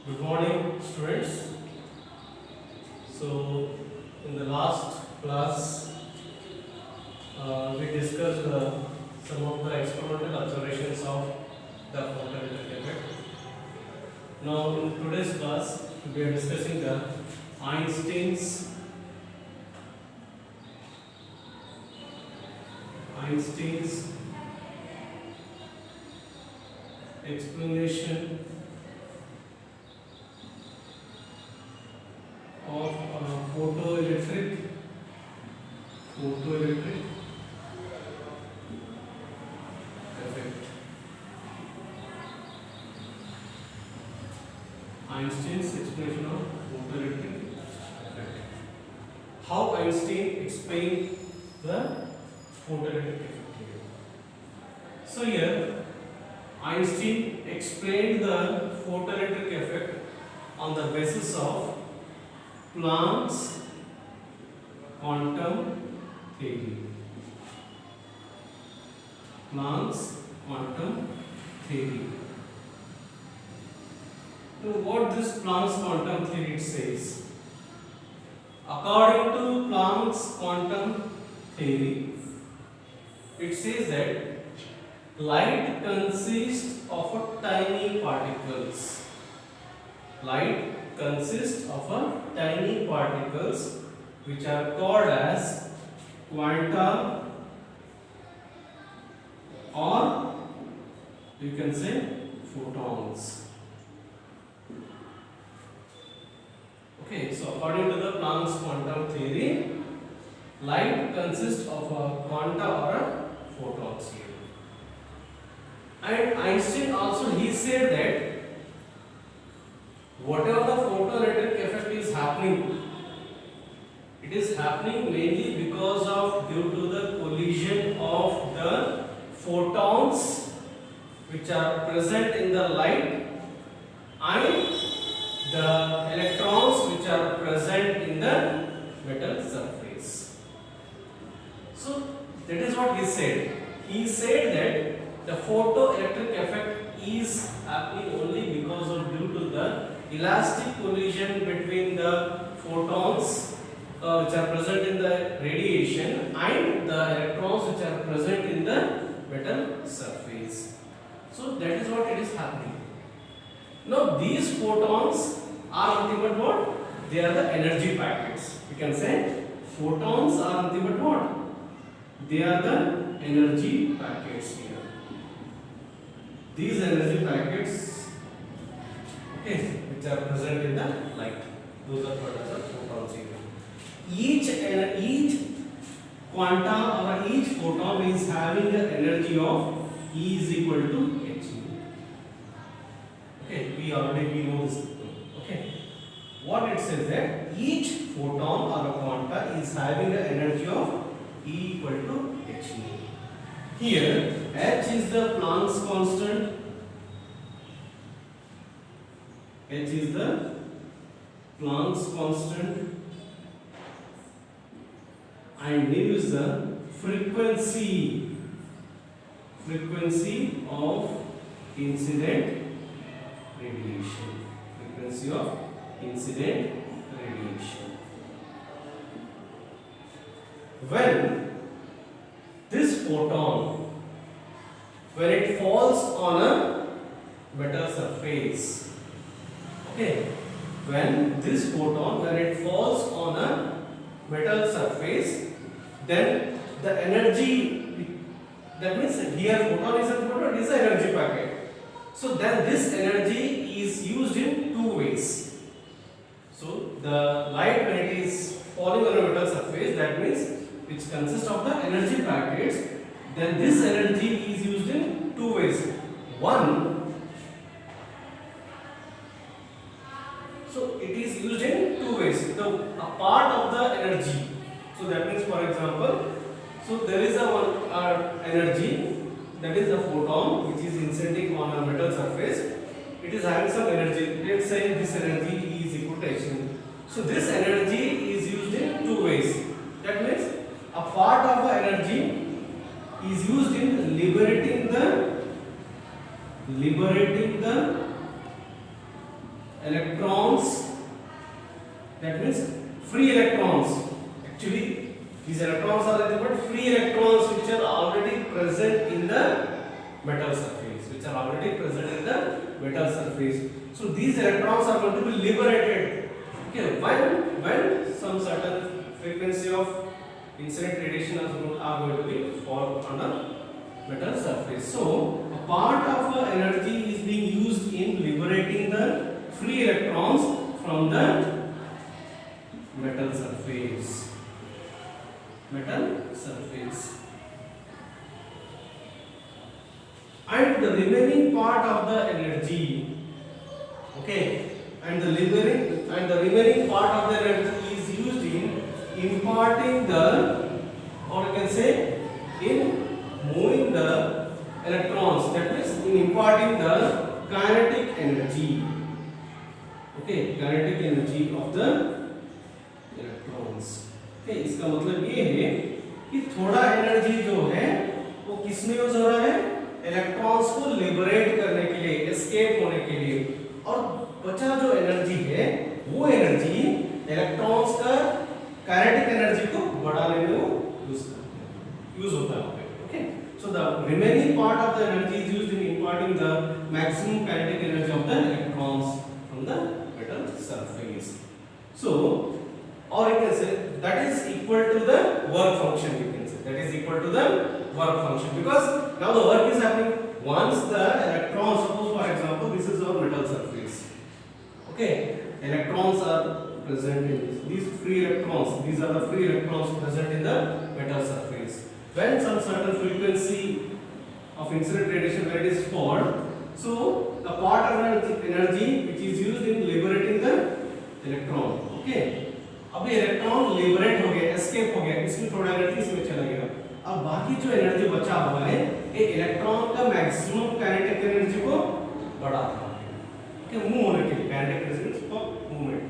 Good morning, students. So, in the last class, we discussed some of the experimental observations of the photoelectric effect. Now, in today's class, we are discussing the Einstein's explanation of photoelectric effect. Einstein's explanation of photoelectric effect. How Einstein explained the photoelectric effect here. So here Einstein explained the photoelectric effect on the basis of Planck's quantum theory. Planck's quantum theory. So what this Planck's quantum theory says? According to Planck's quantum theory, it says that light consists of a tiny particles. Light consists of a tiny particles which are called as quanta, or you can say photons. Okay, so according to the Planck's quantum theory, light consists of a quanta or a photons here. And Einstein also he said that whatever the photoelectric effect is happening, it is happening mainly because of due to the collision of the photons which are present in the light and the electrons which are present in the metal surface. So that is what he said. He said that the photoelectric effect is happening only because of due to the elastic collision between the photons which are present in the radiation and the electrons which are present in the metal surface. So that is what it is happening. Now these photons are nothing but what? They are the energy packets. You can say photons are nothing but what? They are the energy packets here. These energy packets, okay, which are present in the light, those are called as photons here. Each quanta or each photon is having the energy of E is equal to h. Okay, we know this. Okay, what it says that each photon or a quanta is having the energy of E equal to h. Here, h is the Planck's constant. H is the Planck's constant, and nu is the frequency of incident radiation. Frequency of incident radiation. When this photon, when it falls on a metal surface, okay, when this photon, when it falls on a metal surface, then the energy, that means here photon is an energy packet. So then this energy is used in two ways. So the light, when it is falling on a metal surface, that means which consists of the energy packets, then this energy is used in two ways. One, so it is used in two ways. A part of the energy. So that means, for example, so there is a energy, that is a photon which is incident on a metal surface. It is having some energy. Let's say this energy is equal to h. So this energy is used in two ways. That means a part of the energy is used in liberating the electrons, that means free electrons. Actually, these electrons are nothing but free electrons which are already present in the metal surface, So these electrons are going to be liberated. Okay, when some certain frequency of incident radiation are going to be fall on the metal surface. So a part of energy is being used in liberating the free electrons from the metal surface. And the remaining part of the energy, okay, and the remaining part of the energy is used in imparting the, or you can say in moving the electrons, that means in imparting the kinetic energy, okay, kinetic energy of the electrons. Okay, इसका मतलब ये है कि थोड़ा energy जो है वो किस में यूज हो रहा है, इलेक्ट्रॉन्स को लिबरेट करने के लिए, एस्केप होने के लिए, और बचा जो एनर्जी है वो एनर्जी इलेक्ट्रॉन्स का काइनेटिक एनर्जी को बढ़ाने में वो यूज होता है. Okay, so the remaining part of the energy is used in imparting the maximum kinetic energy of the electrons from the metal surface. So, or you can say that is equal to the work function, you can say that is equal to the work function, because now the work is happening once the electrons, suppose for example this is our metal surface, okay, electrons are present in this, these free electrons, these are the free electrons present in the metal surface. When some certain frequency of incident radiation where it is formed, so the part of energy which is used in liberating the electron, okay, अब ये electron liberate हो गया, escape हो गया, इसमें थोड़ा energy इसमें चला गया. अब बाकी जो एनर्जी बचा हुआ है ये इलेक्ट्रॉन का मैक्सिमम काइनेटिक एनर्जी को बढ़ाता है, ओके, मूव होने के लिए, kinetic energy for movement,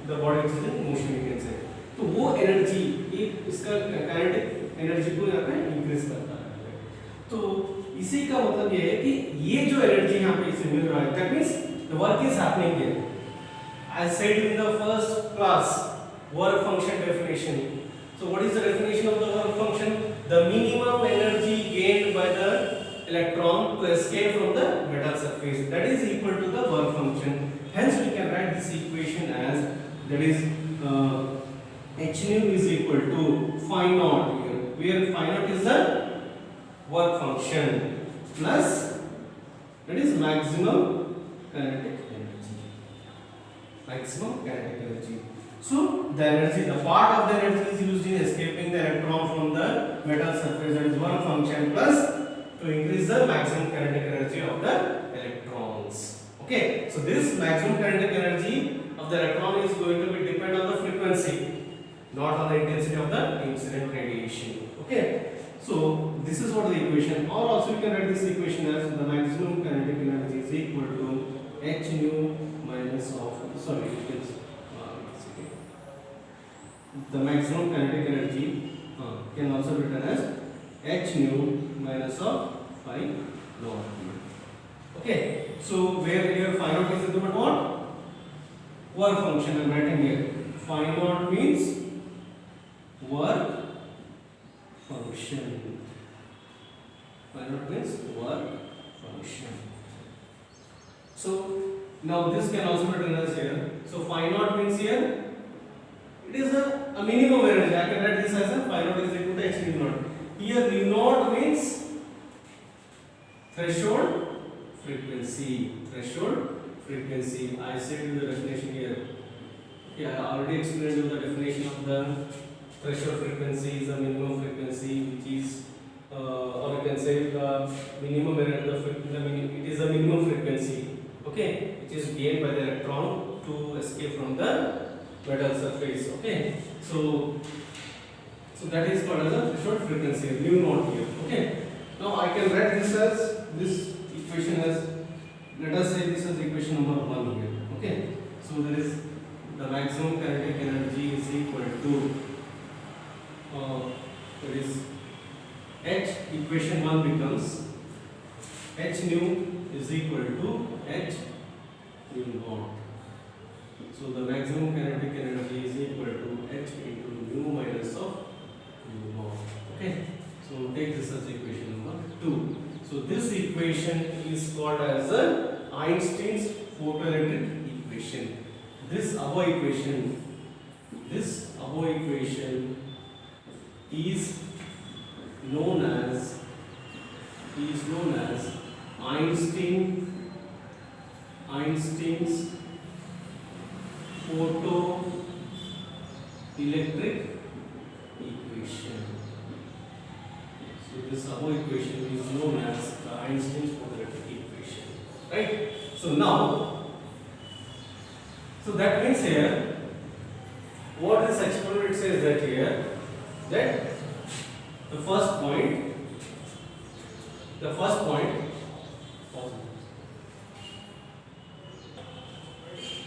the body is in motion you can say. तो वो एनर्जी ये इसका काइनेटिक एनर्जी को यहाँ पे इंक्रीज करता है. तो इसी का मतलब ये है कि ये जो एनर्जी यहाँ पे इसे मिल रहा है, that means the work is happening here. I said in the first class, work function definition. So what is the definition of the work function? The minimum energy gained by the electron to escape from the metal surface, that is equal to the work function. Hence we can write this equation as, that is h nu is equal to phi naught here, where phi naught is the work function, plus that is maximum kinetic energy. So the energy, the part of the energy is used in escaping the electron from the metal surface, that is work function, plus to increase the maximum kinetic energy of the electrons. Okay, so this maximum kinetic energy of the electron is going to be depend on the frequency, not on the intensity of the incident radiation. Okay, so this is what the equation, or also you can write this equation as the maximum kinetic energy is equal to h nu minus of, sorry, the maximum kinetic energy can also be written as h nu minus of phi naught. Okay, so where here phi naught is nothing but what? Work function. I am writing here. Phi naught means work function. Phi naught means work function. So now this can also be written as here. So phi naught means here it is a minimum energy. I can write this as a phi naught is equal to h nu naught. Here nu naught means threshold frequency. I said in the definition here. Okay, I already explained you the definition of the threshold frequency is a minimum frequency which is or you can say the minimum energy, it is a minimum frequency, okay, which is gained by the electron to escape from the metal surface. Okay, so that is called as a threshold frequency, nu naught here. Okay, now I can write this as this equation as, let us say this is equation number 1 here. Okay, so there is the maximum kinetic energy is equal to that is h, equation 1 becomes h nu is equal to h nu naught. So the maximum kinetic energy is equal to h into mu minus of mu naught. Okay. So take this as equation number 2. So this equation is called as the Einstein's photoelectric equation. This above equation is known as Einstein's photoelectric equation. So this above equation is known as the Einstein's photoelectric equation, right? So now, so that means here, what this experiment says that here, that the first point,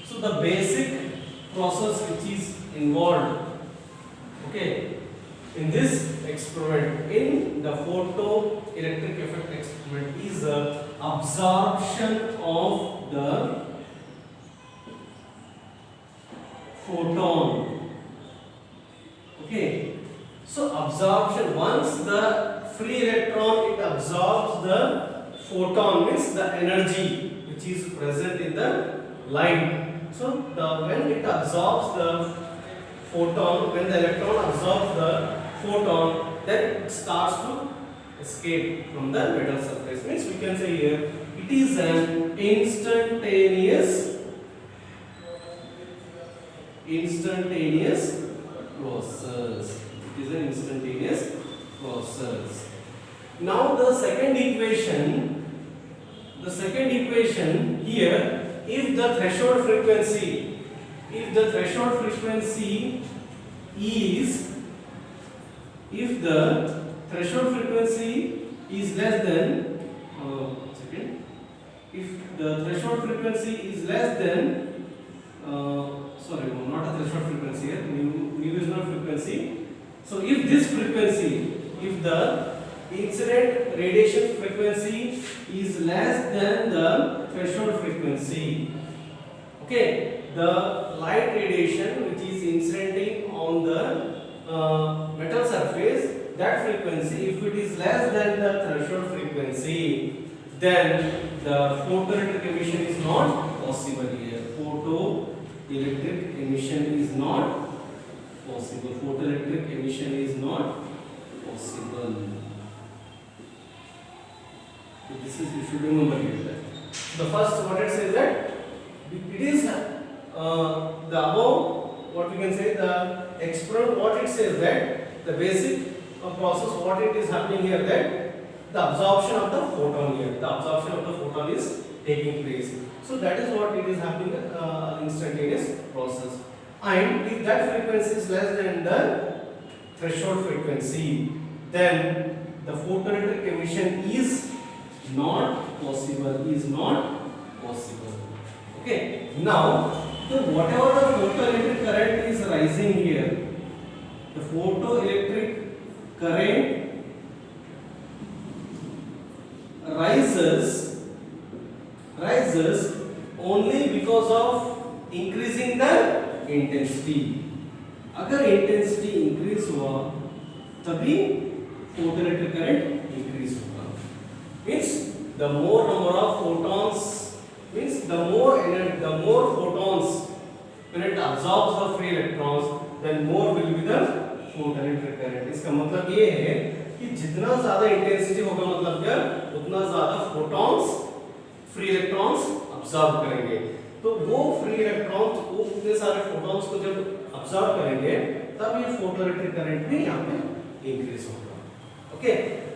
so the basic process which is involved, okay, in this experiment, in the photoelectric effect experiment, is the absorption of the photon. Okay, so absorption, once the free electron it absorbs the photon, means the energy which is present in the light. So when it absorbs the photon, when the electron absorbs the photon, then it starts to escape from the metal surface. Means we can say here it is an instantaneous process. It is an instantaneous process. Now the second equation here, if the threshold frequency is less than sorry, no, not a threshold frequency here, mu is not frequency. So if this frequency, if the incident radiation frequency is less than the threshold frequency, okay, the light radiation which is incidenting on the metal surface, that frequency, if it is less than the threshold frequency, then the photoelectric emission is not possible here. Photoelectric emission is not possible. So this is, you should remember here that. The first, what it says that it is the above, what we can say, the experiment, what it says that the basic process, what it is happening here, that the absorption of the photon here, the absorption of the photon is taking place. So that is what it is happening, instantaneous process. And if that frequency is less than the threshold frequency, then the photoelectric emission is not possible. Okay. Now, so whatever the photoelectric current is rising here, the photoelectric current rises only because of increasing the intensity. अगर intensity increase हुआ तभी photoelectric current increase होगा. Means the more number of photons, means the more photons when it absorbs the free electrons, then more will be the photoelectric current. इसका मतलब ये है कि जितना ज्यादा इंटेंसिटी होगा, मतलब क्या, उतना ज्यादा photons फ्री इलेक्ट्रॉन्स अब्सॉर्ब करेंगे. तो वो फ्री इलेक्ट्रॉन्स, वो इतने सारे फोटॉन्स को जब अब्सॉर्ब करेंगे, तब ये फोटोइलेक्ट्रिक करंट भी यहाँ पे इंक्रीज होगा. Okay.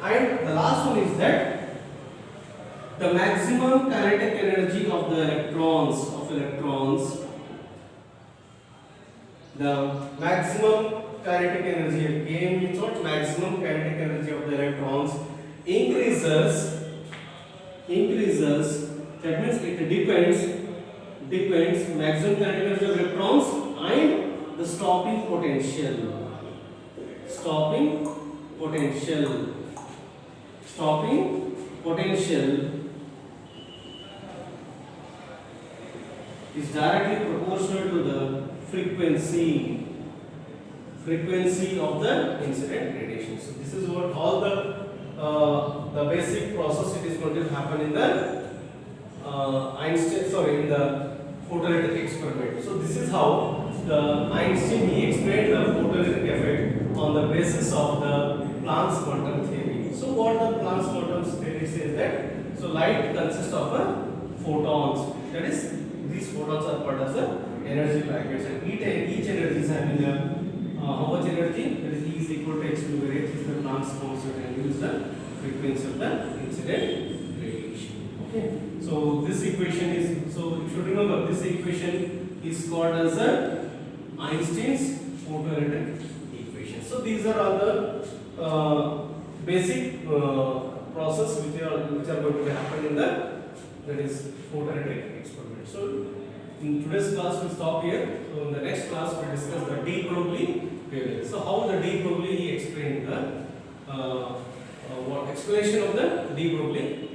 And the last one is that the maximum kinetic energy of the electrons the maximum kinetic energy, again means what, maximum kinetic energy of the electrons increases, that means it depends maximum kinetic energy of electrons and the stopping potential is directly proportional to the frequency of the incident radiation. So this is what all the basic process it is going to happen in the in the photoelectric experiment. So this is how the Einstein he explained the photoelectric effect on the basis of the Planck's quantum theory. So what the Planck's quantum theory says that light consists of photons. That is, these photons are called as energy packets, and each energy is having how much energy? That is, E is equal to h to h is the Planck's constant, and U is the frequency of the incident radiation. Okay. So this equation is, so you should remember this equation is called as Einstein's photoelectric equation. So these are all the basic process which are going to happen in that is photoelectric experiment. So in today's class we stop here. So in the next class we discuss the de Broglie wavelength. So how the de Broglie explained the explanation of the de Broglie